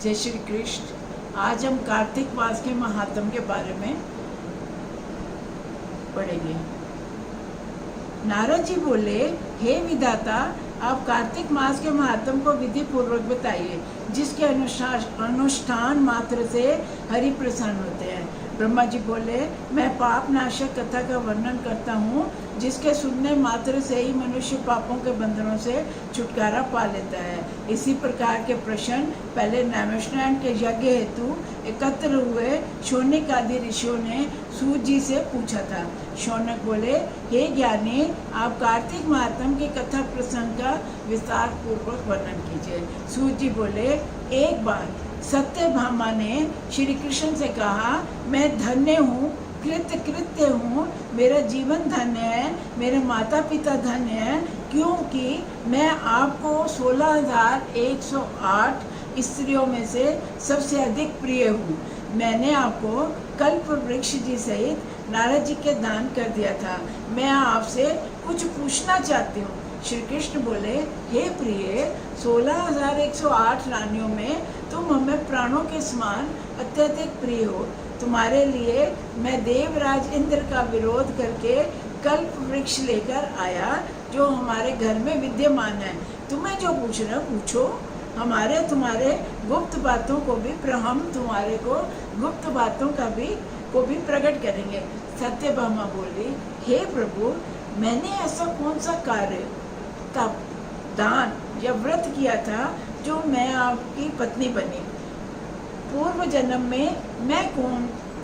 जय श्री कृष्ण। आज हम कार्तिक मास के महात्म के बारे में पढ़ेंगे। नारद जी बोले, हे विधाता, आप कार्तिक मास के महात्म को विधि पूर्वक बताइए, जिसके अनुष्ठान मात्र से हरि प्रसन्न होते हैं। ब्रह्मा जी बोले, मैं पाप नाशक कथा का वर्णन करता हूँ, जिसके सुनने मात्र से ही मनुष्य पापों के बंधनों से छुटकारा पा लेता है। इसी प्रकार के प्रश्न पहले नैमिषारण्य के यज्ञ हेतु एकत्र हुए शौनक आदि ऋषियों ने सूत जी से पूछा था। शौनक बोले, हे ज्ञानी, आप कार्तिक महात्म की कथा प्रसंग का विस्तार पूर्वक वर्णन कीजिए। सूत जी बोले, एक बार सत्यभामा ने श्री कृष्ण से कहा, मैं धन्य हूँ, कृत्य हूँ, मेरा जीवन धन्य है, मेरे माता पिता धन्य हैं, क्योंकि मैं आपको 16,108 स्त्रियों में से सबसे अधिक प्रिय हूँ। मैंने आपको कल्प वृक्ष जी सहित नारद जी के दान कर दिया था। मैं आपसे कुछ पूछना चाहती हूँ। श्री कृष्ण बोले, हे प्रिय, 16,108 रानियों में तुम हमें प्राणों के समान अत्यधिक प्रिय हो। तुम्हारे लिए मैं देवराज इंद्र का विरोध करके कल्प वृक्ष लेकर आया, जो हमारे घर में विद्यमान है। तुम्हें जो पूछना पूछो, हमारे तुम्हारे गुप्त बातों को भी हम तुम्हारे को गुप्त बातों को भी प्रकट करेंगे। सत्यभामा बोली, हे प्रभु, मैंने ऐसा कौन सा कार्य, तप, दान या व्रत किया था जो मैं आपकी पत्नी बनी? पूर्व जन्म में मैं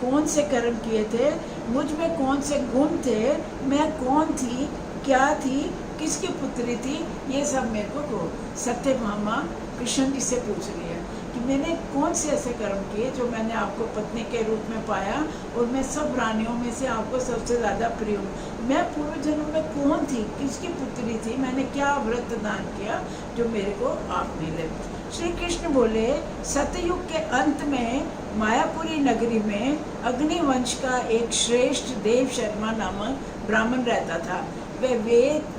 कौन से कर्म किए थे, मुझ में कौन से गुण थे, मैं कौन थी, क्या थी, किसकी पुत्री थी, ये सब मेरे को कहो। सत्यभामा कृष्ण जी से पूछ रही है कि मैंने कौन से ऐसे कर्म किए जो मैंने आपको पत्नी के रूप में पाया, और मैं सब रानियों में से आपको सबसे ज़्यादा प्रिय हूँ। मैं पूर्व जन्म में कौन थी, किसकी पुत्री थी, मैंने क्या व्रत दान किया जो मेरे को आप मिले? श्री कृष्ण बोले, सतयुग के अंत में मायापुरी नगरी में अग्निवंश का एक श्रेष्ठ देव शर्मा नामक ब्राह्मण रहता था। वह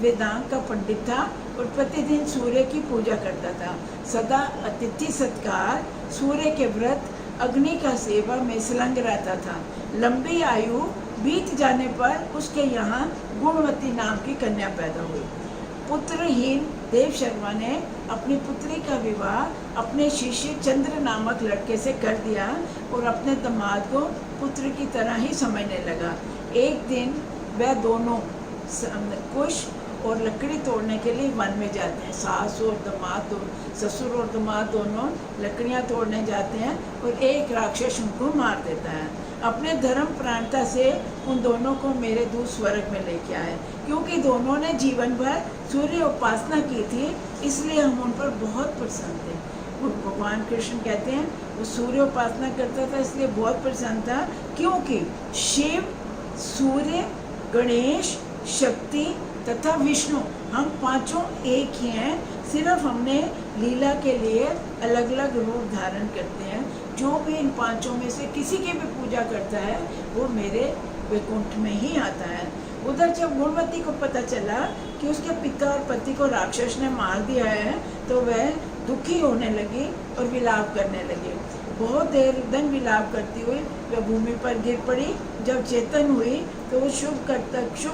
वेदांत का पंडित था और प्रतिदिन सूर्य की पूजा करता था। सदा अतिथि सत्कार, सूर्य के व्रत, अग्नि का सेवा में संलग्न रहता था। लंबी आयु बीत जाने पर उसके यहाँ गुणवती नाम की कन्या पैदा हुई। पुत्रहीन देव शर्मा ने अपनी पुत्री का विवाह अपने शिष्य चंद्र नामक लड़के से कर दिया और अपने दामाद को पुत्र की तरह ही समझने लगा। एक दिन वह दोनों कुश और लकड़ी तोड़ने के लिए वन में जाते हैं। सास और दामाद, ससुर और दामाद दोनों लकड़ियां तोड़ने जाते हैं और एक राक्षस उनको मार देता है। अपने धर्म प्राणता से उन दोनों को मेरे दूत स्वर्ग में लेके आए। क्योंकि दोनों ने जीवन भर सूर्य उपासना की थी, इसलिए हम उन पर बहुत प्रसन्न थे। भगवान कृष्ण कहते हैं, वो सूर्य उपासना करता था इसलिए बहुत प्रसन्न था, क्योंकि शिव, सूर्य, गणेश, शक्ति तथा विष्णु, हम पांचों एक ही हैं। सिर्फ हमने लीला के लिए अलग अलग रूप धारण करते हैं। जो भी इन पांचों में से किसी की भी पूजा करता है वो मेरे वैकुंठ में ही आता है। उधर जब गुणवती को पता चला कि उसके पिता और पति को राक्षस ने मार दिया है, तो वह दुखी होने लगी और विलाप करने लगी। बहुत देर दिन विलाप करती हुई वह भूमि पर गिर पड़ी। जब चेतन हुई तो वो शुभ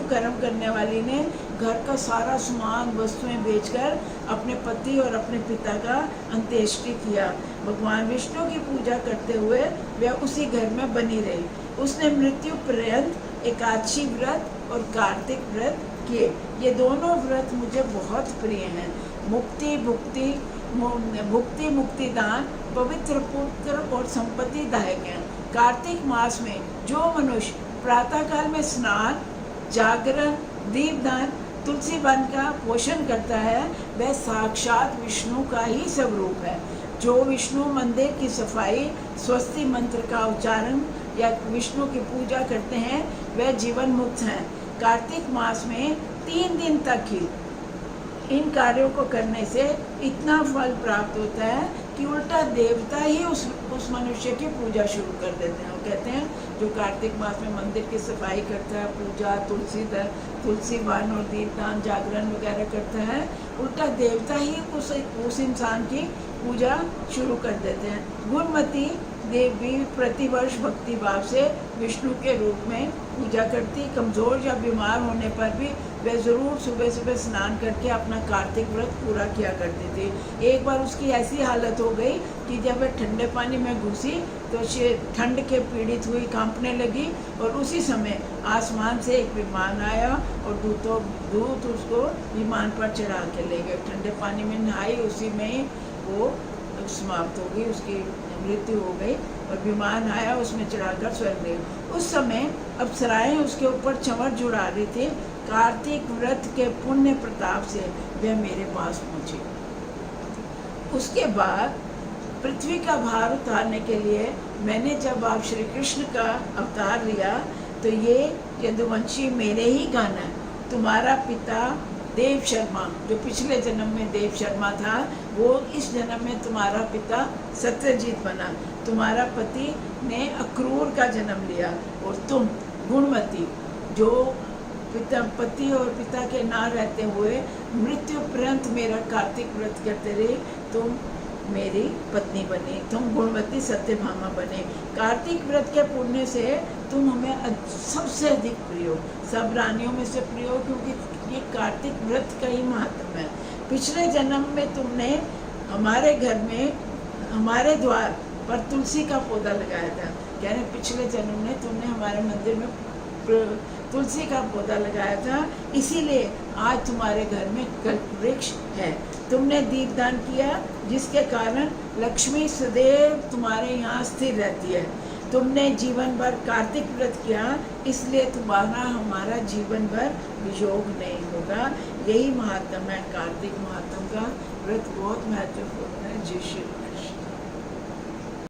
कर्म करने वाली ने घर का सारा सामान, वस्तुएं बेचकर अपने पति और अपने पिता का अंत्येष्टि किया। भगवान विष्णु की पूजा करते हुए वह उसी घर में बनी रही। उसने मृत्यु पर्यंत एकादशी व्रत और कार्तिक व्रत किए। ये दोनों व्रत मुझे बहुत प्रिय हैं। भुक्ति मुक्ति दान, पवित्र पुत्र और संपत्ति दायक हैं। कार्तिक मास में जो मनुष्य प्रातःकाल में स्नान, जागरण, दीपदान, तुलसी वन का पोषण करता है, वह साक्षात विष्णु का ही स्वरूप है। जो विष्णु मंदिर की सफाई, स्वस्ति मंत्र का उच्चारण या विष्णु की पूजा करते हैं, वह जीवन मुक्त हैं। कार्तिक मास में 3 दिन तक ही इन कार्यों को करने से इतना फल प्राप्त होता है कि उल्टा देवता ही उस मनुष्य की पूजा शुरू कर देते हैं। वो कहते हैं, जो कार्तिक मास में मंदिर की सफाई करता है, पूजा, तुलसी वन और दीपदान, जागरण वगैरह करता है, उल्टा देवता ही उस इंसान की पूजा शुरू कर देते हैं। गुणमती देवी प्रतिवर्ष भक्ति भाव से विष्णु के रूप में पूजा करती। कमज़ोर या बीमार होने पर भी वे ज़रूर सुबह सुबह स्नान करके अपना कार्तिक व्रत पूरा किया करती थी। एक बार उसकी ऐसी हालत हो गई कि जब वह ठंडे पानी में घुसी तो ठंड के पीड़ित हुई, कांपने लगी, और उसी समय आसमान से एक विमान आया और दूत उसको विमान पर चढ़ा के ले गए। ठंडे पानी में नहाई, उसी में वो समाप्त हो गई, उसकी मृत्यु हो गई। और विमान आया, उसमें चढ़ाकर स्वर्ग गई। उस समय अप्सराएं उसके ऊपर चंवर जुड़ा रही थी। कार्तिक व्रत के पुण्य प्रताप से वे मेरे पास पहुँची। उसके बाद पृथ्वी का भार उतारने के लिए मैंने जब आप श्री कृष्ण का अवतार लिया तो ये यदुवंशी मेरे ही गाना, तुम्हारा पिता देव शर्मा, जो पिछले जन्म में देव शर्मा था, वो इस जन्म में तुम्हारा पिता सत्यजीत बना। तुम्हारा पति ने अक्रूर का जन्म लिया और तुम गुणमती, जो पति और पिता के ना रहते हुए मृत्यु पर्यंत मेरा कार्तिक व्रत करते रहे, तुम मेरी पत्नी बनी। तुम गुणवती सत्यभामा बने। कार्तिक व्रत के पुण्य से तुम हमें सबसे अधिक प्रिय हो, सब रानियों में से प्रिय हो, क्योंकि ये कार्तिक व्रत का ही महत्व है। पिछले जन्म में तुमने हमारे घर में, हमारे द्वार पर तुलसी का पौधा लगाया था। कह रहे पिछले जन्म में तुमने हमारे मंदिर में तुलसी का पौधा लगाया था, इसीलिए आज तुम्हारे घर में कल्प वृक्ष है। तुमने दीपदान किया, जिसके कारण लक्ष्मी सदैव तुम्हारे यहाँ स्थिर रहती है। तुमने जीवन भर कार्तिक व्रत किया, इसलिए तुम्हारा हमारा जीवन भर वियोग नहीं होगा। यही महात्म है कार्तिक महात्म का। व्रत बहुत महत्वपूर्ण है। जय श्री